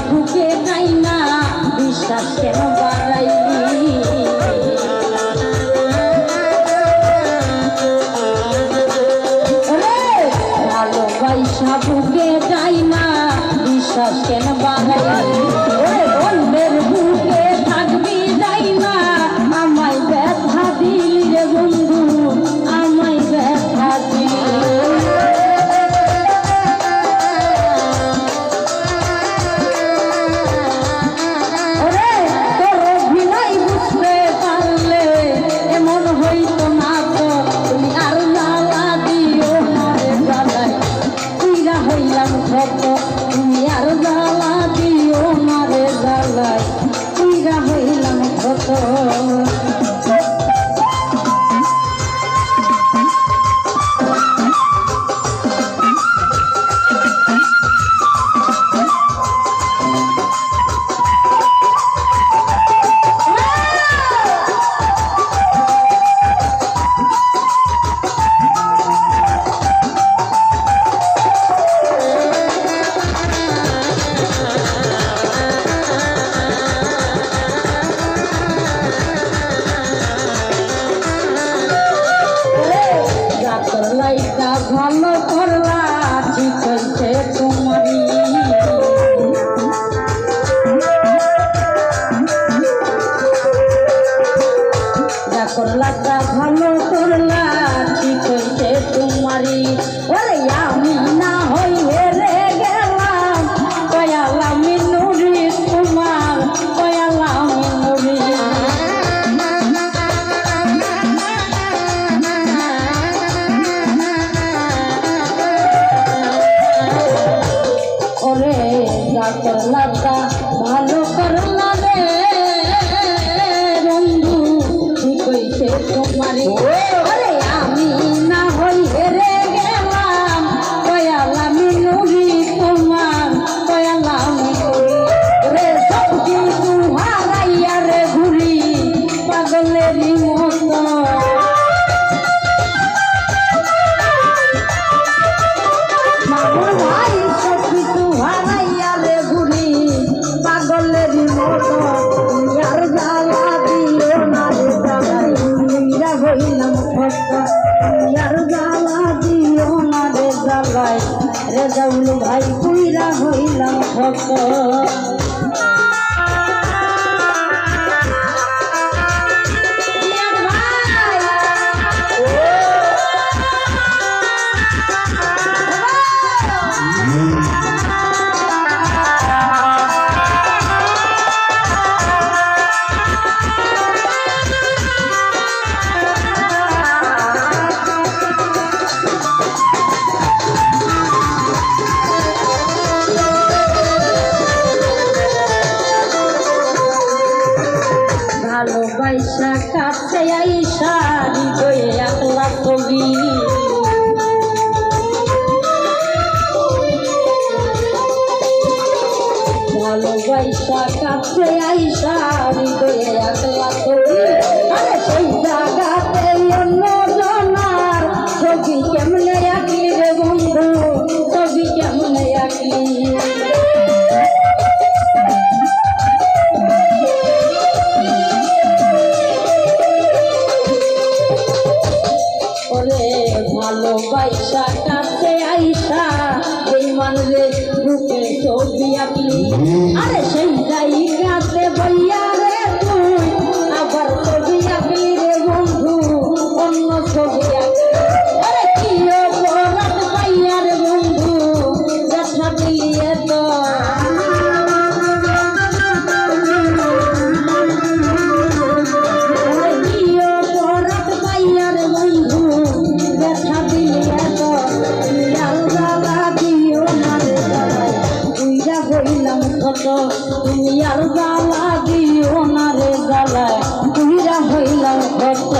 বুকে যাই না বিশ্বাস কেন বাড়াইলি ভালোবাসা বুকে যাই না বিশ্বাস কেন বাড়াইলি বন্ধের বুকে থাকবি যাই না আমায় ব্যথা দিলি রে বন্ধু আমায় ব্যথা দিলি তুমি আর জ্বালা দিও না রে জ্বালাই তুইরা হইলাম কত ভালো করলা ঠিক হয়েছে তোমারই যা করলা তা ভালো করলা ঠিক হয়েছে তোমারই ওরে আমি না হই হেরে গেলাম কয়ালা মিনুরি তোমার কয়ালা মিনুরি করলা ভালো করলা রে বন্ধু ঠিক হইছে তোমারে আরে আমি না হই হেরে গেলাম কয়ালা মিনুরি তোমার কয়ালা মিনুরি রে সব কিছু হারাইয়া রে ঘুরি পাগলেরই মতো মামুর ভাই সব কিছু হারাইয়া রে ঘুরি পাগলেরই মতো তুমি আর জ্বালা দিও না রে জ্বালাই তুইরা হইলাম কত তুমি আর জ্বালা দিও না রে জ্বালাই রে জাউল ভাই তুইরা হইলাম কত ভালোবাসা কাছে আইসা হৃদয়ে একলা কবি ভালোবাসা কাছে আইসা হৃদয়ে একলা কবি আরে সেই জায়গাতে অন্য জনার ছবি কেমনে আঁকলি রে বন্ধু ছবি কেমনে আঁকলি ভালোবাসা কাছে আইসা এই মানরে বুকে ছবি আঁকলি আরে সেই জায়গাতে বইয়া রে তুই আবার ছবি আঁকলি রে বন্ধু অন্য ছবি আঁকলি আরে কি অপরাধ পাইয়া রে বন্ধু দেখা দিলি এত তুমি আর জ্বালা দিও না রে জ্বালা তুইরা হইলাম কত